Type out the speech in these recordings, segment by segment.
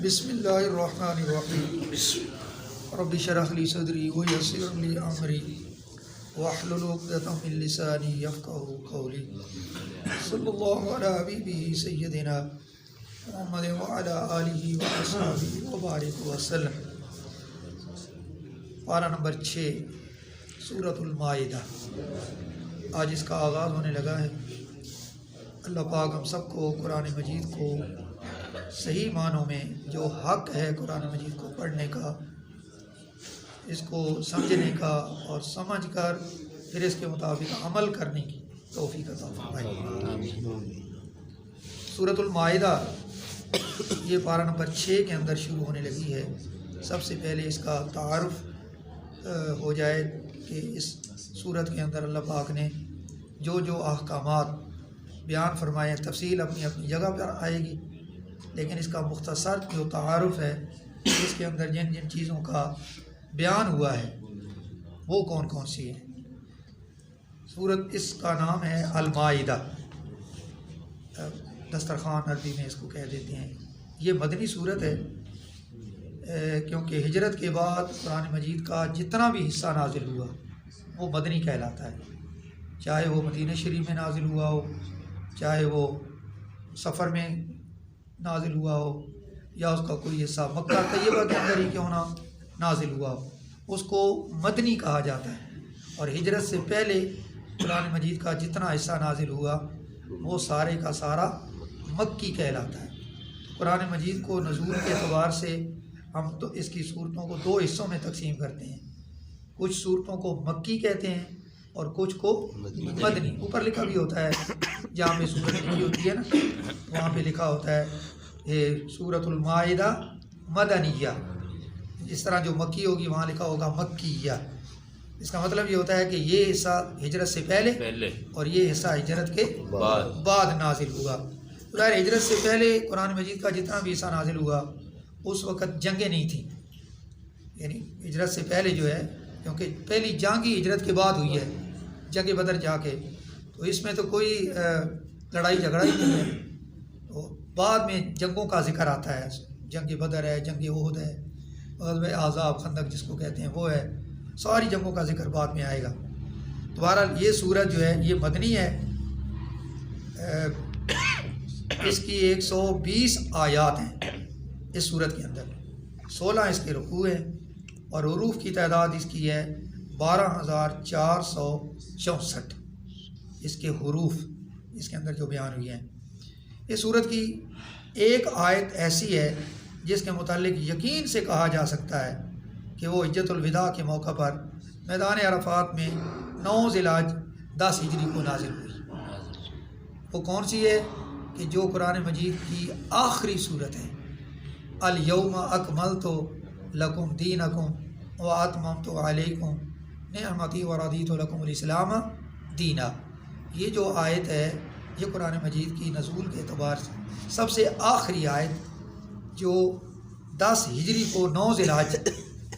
بسم اللہ الرحمن الرحیم رب اشرح لی صدری ویسر لی امری واحلل عقدۃ من لسانی یفقہوا قولی صلی اللہ علی حبیبہ سیدنا محمد وعلی آلہ وصحبہ وبارک وسلم۔ پارہ نمبر 6 سورۃ المائدہ۔ آج اس کا آغاز ہونے لگا ہے۔ اللہ پاک ہم سب کو قرآن مجید کو صحیح معنوں میں جو حق ہے قرآن مجید کو پڑھنے کا، اس کو سمجھنے کا اور سمجھ کر پھر اس کے مطابق عمل کرنے کی توفیق عطا فرمائے۔ سورۃ المائدہ یہ پارہ نمبر 6 کے اندر شروع ہونے لگی ہے۔ سب سے پہلے اس کا تعارف ہو جائے کہ اس سورت کے اندر اللہ پاک نے جو احکامات بیان فرمائے، تفصیل اپنی اپنی جگہ پر آئے گی، لیکن اس کا مختصر جو تعارف ہے، اس کے اندر جن جن چیزوں کا بیان ہوا ہے وہ کون کون سی ہیں۔ سورت اس کا نام ہے المائدہ، دسترخوان عربی میں اس کو کہہ دیتے ہیں۔ یہ مدنی سورت ہے کیونکہ ہجرت کے بعد قرآن مجید کا جتنا بھی حصہ نازل ہوا وہ مدنی کہلاتا ہے، چاہے وہ مدینہ شریف میں نازل ہوا ہو، چاہے وہ سفر میں نازل ہوا ہو، یا اس کا کوئی حصہ مکہ طیبہ کے اندر ہی کیوں نہ نازل ہوا ہو، اس کو مدنی کہا جاتا ہے۔ اور ہجرت سے پہلے قرآن مجید کا جتنا حصہ نازل ہوا وہ سارے کا سارا مکی کہلاتا ہے۔ قرآن مجید کو نزول کے اعتبار سے ہم تو اس کی صورتوں کو 2 حصوں میں تقسیم کرتے ہیں۔ کچھ صورتوں کو مکی کہتے ہیں اور کچھ کو مدنی۔ اوپر لکھا بھی ہوتا ہے، جہاں پہ صورت لکھی ہوتی ہے نا، وہاں پہ لکھا ہوتا ہے سورۃ المائدہ مدنیہ۔ اس طرح جو مکی ہوگی وہاں لکھا ہوگا مکیہ۔ اس کا مطلب یہ ہوتا ہے کہ یہ حصہ ہجرت سے پہلے اور یہ حصہ ہجرت کے بعد نازل ہوا۔ ظاہر ہجرت سے پہلے قرآن مجید کا جتنا بھی حصہ نازل ہوا اس وقت جنگیں نہیں تھیں، یعنی ہجرت سے پہلے جو ہے، کیونکہ پہلی جنگ ہی ہجرت کے بعد ہوئی ہے، جنگ بدر جا کے، تو اس میں تو کوئی لڑائی جھگڑا ہی نہیں ہے۔ تو بعد میں جنگوں کا ذکر آتا ہے، جنگ بدر ہے، جنگ احد ہے، غزوہ احزاب خندق جس کو کہتے ہیں وہ ہے، ساری جنگوں کا ذکر بعد میں آئے گا۔ تو بہرحال یہ سورت جو ہے یہ مدنی ہے۔ اس کی 120 آیات ہیں اس سورت کے اندر، 16 اس کے رکوع ہیں، اور حروف کی تعداد اس کی ہے 12,464۔ اس کے حروف اس کے اندر جو بیان ہوئے ہیں۔ اس سورت کی ایک آیت ایسی ہے جس کے متعلق یقین سے کہا جا سکتا ہے کہ وہ حجۃ الوداع کے موقع پر میدان عرفات میں 9 ذی الحج 10 ہجری کو نازل ہوئی۔ وہ کون سی ہے کہ جو قرآن مجید کی آخری صورت ہے، الیوم اکملت لکم دینکم واتممت علیکم نعمتی ورضیت لکم الاسلام دینا۔ یہ جو آیت ہے یہ قرآن مجید کی نزول کے اعتبار سے سب سے آخری آیت، جو 10 ہجری کو 9 ذی الحج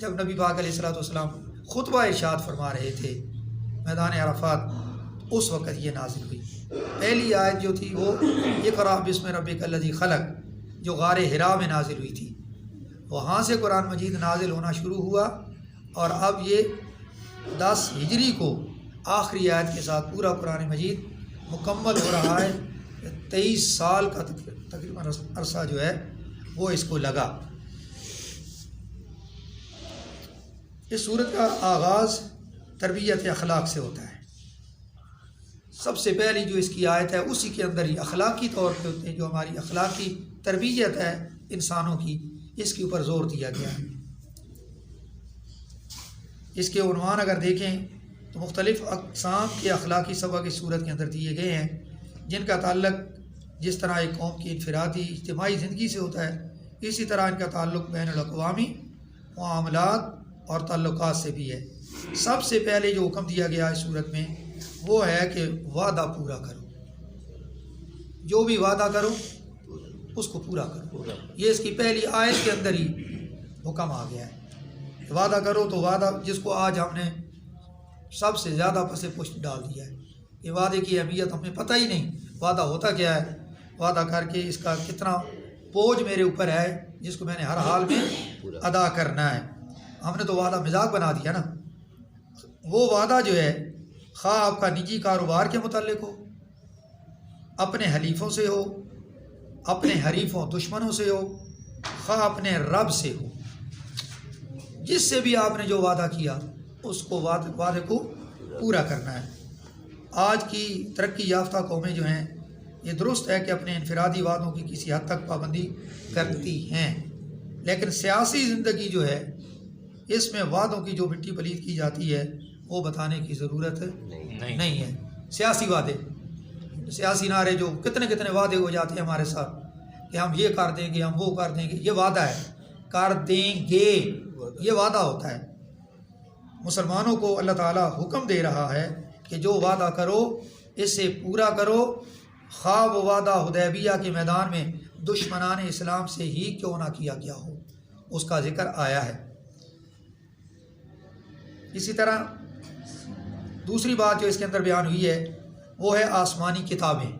جب نبی پاک علیہ والسلام خطبہ ارشاد فرما رہے تھے میدان عرفات، اس وقت یہ نازل ہوئی۔ پہلی آیت جو تھی وہ اقرأ بسم ربک الذی خلق، جو غار حرا میں نازل ہوئی تھی، وہاں سے قرآن مجید نازل ہونا شروع ہوا، اور اب یہ 10 ہجری کو آخری آیت کے ساتھ پورا قرآن مجید مکمل ہو رہا ہے۔ 23 سال کا تقریباً عرصہ جو ہے وہ اس کو لگا۔ اس سورت کا آغاز تربیت اخلاق سے ہوتا ہے۔ سب سے پہلی جو اس کی آیت ہے اسی کے اندر ہی اخلاقی طور پہ جو ہماری اخلاقی تربیت ہے انسانوں کی، اس کے اوپر زور دیا گیا ہے۔ اس کے عنوان اگر دیکھیں تو مختلف اقسام کے اخلاقی سبق اس سورت کے اندر دیے گئے ہیں، جن کا تعلق جس طرح ایک قوم کی انفرادی اجتماعی زندگی سے ہوتا ہے، اسی طرح ان کا تعلق بین الاقوامی معاملات اور تعلقات سے بھی ہے۔ سب سے پہلے جو حکم دیا گیا اس سورت میں وہ ہے کہ وعدہ پورا کرو، جو بھی وعدہ کرو اس کو پورا کرو۔ یہ اس کی پہلی آیت کے اندر ہی حکم آ گیا ہے، وعدہ کرو۔ تو وعدہ جس کو آج ہم نے سب سے زیادہ پس پشت ڈال دیا ہے کہ وعدے کی اہمیت ہمیں پتہ ہی نہیں، وعدہ ہوتا کیا ہے، وعدہ کر کے اس کا کتنا بوجھ میرے اوپر ہے جس کو میں نے ہر حال میں ادا کرنا ہے۔ ہم نے تو وعدہ مذاق بنا دیا نا۔ وہ وعدہ جو ہے خواہ آپ کا نجی کاروبار کے متعلق ہو، اپنے حلیفوں سے ہو، اپنے حریفوں دشمنوں سے ہو، خواہ اپنے رب سے ہو، جس سے بھی آپ نے جو وعدہ کیا اس کو وعدے کو پورا کرنا ہے۔ آج کی ترقی یافتہ قومیں جو ہیں یہ درست ہے کہ اپنے انفرادی وعدوں کی کسی حد تک پابندی کرتی ہیں، لیکن سیاسی زندگی جو ہے اس میں وعدوں کی جو مٹی پلید کی جاتی ہے وہ بتانے کی ضرورت نہیں ہے۔ سیاسی وعدے، سیاسی نعرے جو کتنے وعدے ہو جاتے ہیں ہمارے ساتھ کہ ہم یہ کر دیں گے، ہم وہ کر دیں گے، یہ وعدہ ہے، کر دیں گے، یہ وعدہ ہوتا ہے۔ مسلمانوں کو اللہ تعالیٰ حکم دے رہا ہے کہ جو وعدہ کرو اسے پورا کرو، خواہ وہ وعدہ حدیبیہ کے میدان میں دشمنان اسلام سے ہی کیوں نہ کیا گیا ہو، اس کا ذکر آیا ہے۔ اسی طرح دوسری بات جو اس کے اندر بیان ہوئی ہے وہ ہے آسمانی کتابیں۔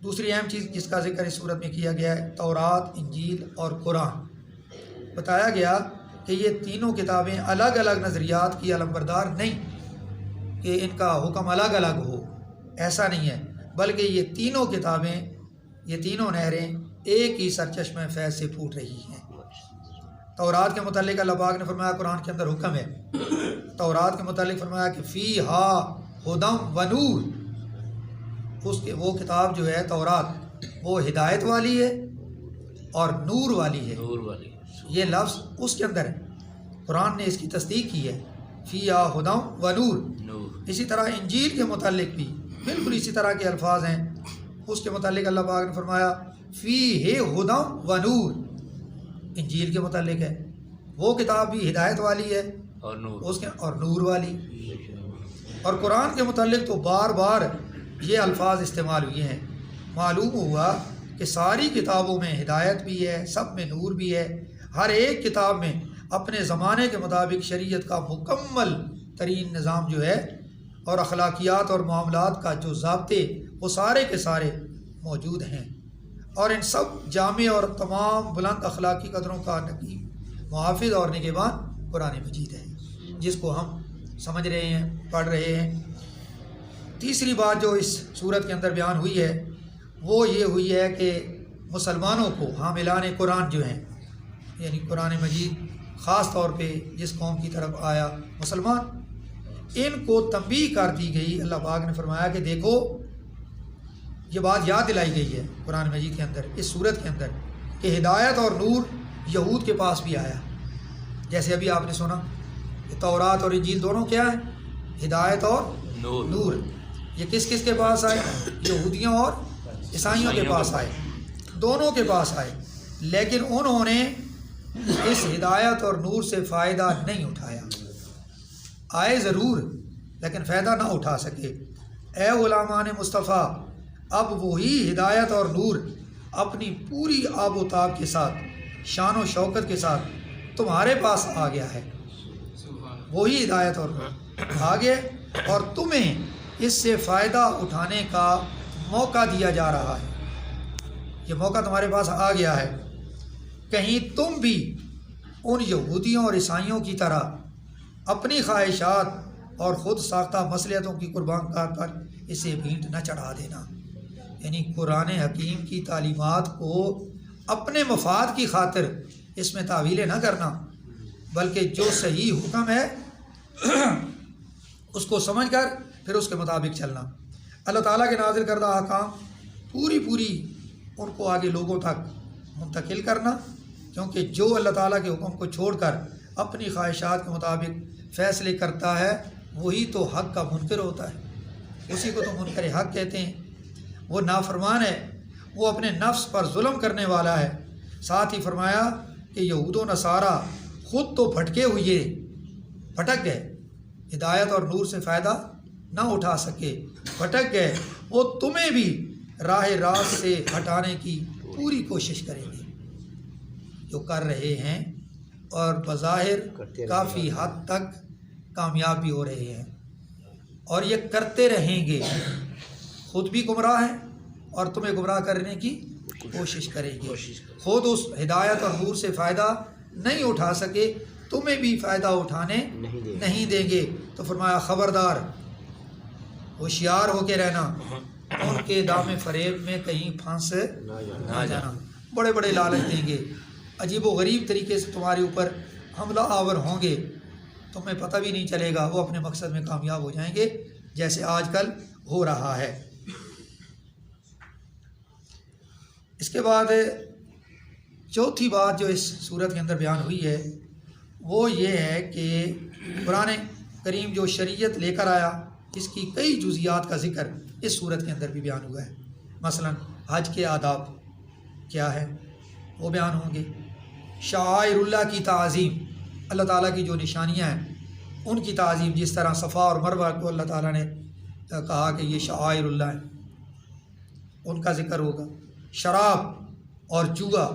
دوسری اہم چیز جس کا ذکر اس صورت میں کیا گیا ہے تورات، انجیل اور قرآن۔ بتایا گیا کہ یہ تینوں کتابیں الگ الگ نظریات کی علمبردار نہیں کہ ان کا حکم الگ الگ ہو، ایسا نہیں ہے، بلکہ یہ تینوں کتابیں، یہ تینوں نہریں ایک ہی سرچشمہ فیض سے پھوٹ رہی ہیں۔ تورات کے متعلق اللہ پاک نے فرمایا قرآن کے اندر حکم ہے، تورات کے متعلق فرمایا کہ فیہا ہدی و نور، وہ کتاب جو ہے تورات وہ ہدایت والی ہے اور نور والی ہے، یہ لفظ اس کے اندر ہے، قرآن نے اس کی تصدیق کی ہے، فیہا ہدی و نور۔ اسی طرح انجیل کے متعلق بھی بالکل اسی طرح کے الفاظ ہیں، اس کے متعلق اللہ پاک نے فرمایا فیہ ہدی و نور، انجیل کے متعلق ہے، وہ کتاب بھی ہدایت والی ہے اور نور والی۔ اور قرآن کے متعلق تو بار بار یہ الفاظ استعمال ہوئے ہیں، معلوم ہوا کہ ساری کتابوں میں ہدایت بھی ہے، سب میں نور بھی ہے، ہر ایک کتاب میں اپنے زمانے کے مطابق شریعت کا مکمل ترین نظام جو ہے اور اخلاقیات اور معاملات کا جو ضابطے وہ سارے کے سارے موجود ہیں، اور ان سب جامع اور تمام بلند اخلاقی قدروں کا نقیب محافظ اور نگہبان قرآن مجید ہے، جس کو ہم سمجھ رہے ہیں، پڑھ رہے ہیں۔ تیسری بات جو اس صورت کے اندر بیان ہوئی ہے وہ یہ ہوئی ہے کہ مسلمانوں کو، حاملان قرآن جو ہیں، یعنی قرآن مجید خاص طور پہ جس قوم کی طرف آیا مسلمان، ان کو تنبیہ کر دی گئی۔ اللہ پاک نے فرمایا کہ دیکھو، یہ بات یاد دلائی گئی ہے قرآن مجید کے اندر، اس صورت کے اندر، کہ ہدایت اور نور یہود کے پاس بھی آیا، جیسے ابھی آپ نے سنا کہ تورات اور انجیل دونوں کیا ہیں؟ ہدایت اور نور۔ یہ کس کس کے پاس آئے؟ یہودیوں اور عیسائیوں کے پاس آئے، دونوں کے پاس آئے، لیکن انہوں نے اس ہدایت اور نور سے فائدہ نہیں اٹھایا، آئے ضرور لیکن فائدہ نہ اٹھا سکے۔ اے غلامان مصطفیٰ، اب وہی ہدایت اور نور اپنی پوری آب و تاب کے ساتھ، شان و شوکت کے ساتھ تمہارے پاس آ گیا ہے، وہی ہدایت اور نور آ گیا اور تمہیں اس سے فائدہ اٹھانے کا موقع دیا جا رہا ہے، یہ موقع تمہارے پاس آ گیا ہے۔ کہیں تم بھی ان یہودیوں اور عیسائیوں کی طرح اپنی خواہشات اور خود ساختہ مصلحتوں کی قربان گاہ پر اسے بھینٹ نہ چڑھا دینا، یعنی قرآن حکیم کی تعلیمات کو اپنے مفاد کی خاطر اس میں تعویلیں نہ کرنا، بلکہ جو صحیح حکم ہے اس کو سمجھ کر پھر اس کے مطابق چلنا، اللہ تعالیٰ کے نازل کردہ احکام پوری ان کو آگے لوگوں تک منتقل کرنا، کیونکہ جو اللہ تعالیٰ کے حکم کو چھوڑ کر اپنی خواہشات کے مطابق فیصلے کرتا ہے وہی تو حق کا منکر ہوتا ہے، اسی کو تو منکر حق کہتے ہیں، وہ نافرمان ہے، وہ اپنے نفس پر ظلم کرنے والا ہے۔ ساتھ ہی فرمایا کہ یہود و نصارہ خود تو بھٹکے ہوئے، بھٹک گئے، ہدایت اور نور سے فائدہ نہ اٹھا سکے، بھٹک گئے، وہ تمہیں بھی راہ راست سے ہٹانے کی پوری کوشش کریں گے، جو کر رہے ہیں اور بظاہر کافی حد تک کامیاب بھی ہو رہے ہیں، اور یہ کرتے رہیں گے، خود بھی گمراہ ہیں اور تمہیں گمراہ کرنے کی کوشش کریں گے. خود اس ہدایت اور نور سے فائدہ نہیں اٹھا سکے تمہیں بھی فائدہ اٹھانے نہیں دیں گے. تو فرمایا خبردار ہوشیار ہو کے رہنا، ان کے دام فریب میں کہیں پھنس نہ جانا. بڑے بڑے لالچ دیں گے، عجیب و غریب طریقے سے تمہارے اوپر حملہ آور ہوں گے، تمہیں پتہ بھی نہیں چلے گا، وہ اپنے مقصد میں کامیاب ہو جائیں گے جیسے آج کل ہو رہا ہے. اس کے بعد چوتھی بات جو اس صورت کے اندر بیان ہوئی ہے وہ یہ ہے کہ قرآن کریم جو شریعت لے کر آیا اس کی کئی جزیات کا ذکر اس صورت کے اندر بھی بیان ہوا ہے. مثلا حج کے آداب کیا ہے وہ بیان ہوں گے. شعائر اللہ کی تعظیم، اللہ تعالیٰ کی جو نشانیاں ہیں ان کی تعظیم، جس طرح صفا اور مروہ کو اللہ تعالیٰ نے کہا کہ یہ شعائر اللہ ہیں، ان کا ذکر ہوگا. شراب اور جوا،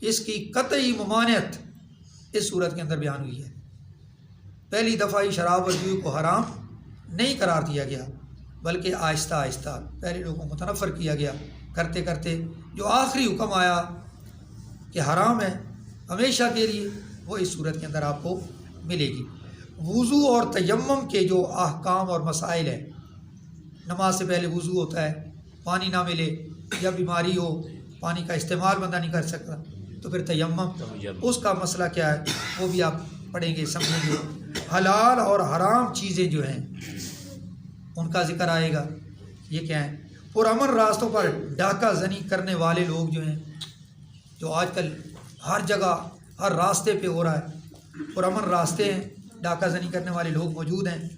اس کی قطعی ممانعت اس صورت کے اندر بیان ہوئی ہے. پہلی دفعہ ہی شراب اور جوئے کو حرام نہیں قرار دیا گیا بلکہ آہستہ آہستہ پہلے لوگوں کو متنفر کیا گیا، کرتے کرتے جو آخری حکم آیا کہ حرام ہے ہمیشہ کے لیے، وہ اس صورت کے اندر آپ کو ملے گی. وضو اور تیمم کے جو احکام اور مسائل ہیں، نماز سے پہلے وضو ہوتا ہے، پانی نہ ملے یا بیماری ہو، پانی کا استعمال بندہ نہیں کر سکتا، تو پھر تیمم، اس کا مسئلہ کیا ہے وہ بھی آپ پڑھیں گے سمجھیں گے. حلال اور حرام چیزیں جو ہیں ان کا ذکر آئے گا. یہ کیا ہیں؟ پرامن راستوں پر ڈاکہ زنی کرنے والے لوگ جو ہیں، جو آج کل ہر جگہ ہر راستے پہ ہو رہا ہے، پرامن راستے ہیں، ڈاکہ زنی کرنے والے لوگ موجود ہیں.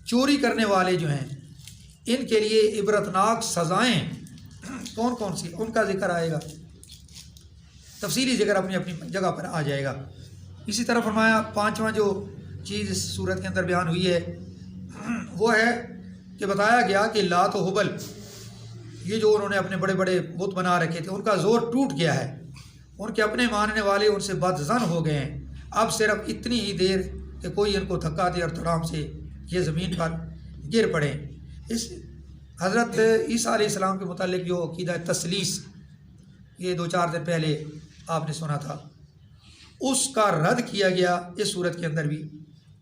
چوری کرنے والے جو ہیں ان کے لیے عبرتناک سزائیں کون کون سی، ان کا ذکر آئے گا. تفصیلی ذکر اپنی اپنی جگہ پر آ جائے گا. اسی طرح فرمایا پانچواں جو چیز اس صورت کے اندر بیان ہوئی ہے وہ ہے کہ بتایا گیا کہ لات و حبل، یہ جو انہوں نے اپنے بڑے بڑے بت بنا رکھے تھے، ان کا زور ٹوٹ گیا ہے، ان کے اپنے ماننے والے ان سے بدظن ہو گئے ہیں. اب صرف اتنی ہی دیر کہ کوئی ان کو دھکا دے اور دھڑام سے یہ زمین پر گر پڑے. اس حضرت عیسیٰ علیہ السلام کے متعلق جو عقیدہ تثلیث، یہ 2-4 دن پہلے آپ نے سنا تھا، اس کا رد کیا گیا اس صورت کے اندر بھی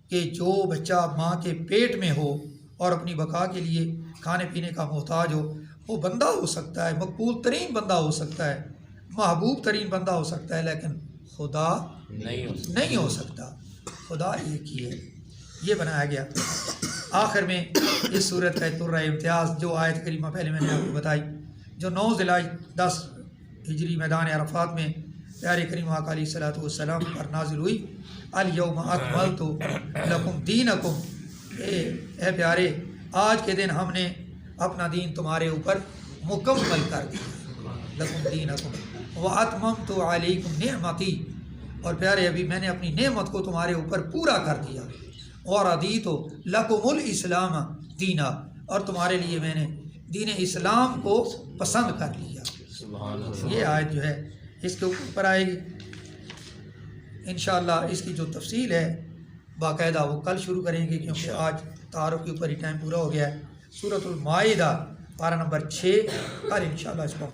کہ جو بچہ ماں کے پیٹ میں ہو اور اپنی بقا کے لیے کھانے پینے کا محتاج ہو، وہ بندہ ہو سکتا ہے، مقبول ترین بندہ ہو سکتا ہے، محبوب ترین بندہ ہو سکتا ہے، لیکن خدا نہیں ہو سکتا. خدا ایک ہی ہے، یہ بنایا گیا. آخر میں اس صورت کا ترہ امتیاز جو آیت کریمہ پہلے میں نے آپ کو بتائی، جو 9 ذی الحجہ 10 ہجری میدان عرفات میں پیارے کریم آقا علیہ الصلوۃ والسلام پر نازل ہوئی، الیوم اکملت لکم دینکم، اے پیارے آج کے دن ہم نے اپنا دین تمہارے اوپر مکمل کر دیا، لکم دینکم واتممت علیکم نعمتی، اور پیارے ابھی میں نے اپنی نعمت کو تمہارے اوپر پورا کر دیا. ورضیت لکم الاسلام دینا، اور تمہارے لیے میں نے دین اسلام کو پسند کر لیا. یہ آیت جو ہے اس کے اوپر آئے گی انشاءاللہ. اس کی جو تفصیل ہے باقاعدہ وہ کل شروع کریں گے، کیونکہ آج تعارف کے اوپر ہی ٹائم پورا ہو گیا ہے. سورۃ المائدہ پارہ نمبر 6 کل انشاءاللہ اس کو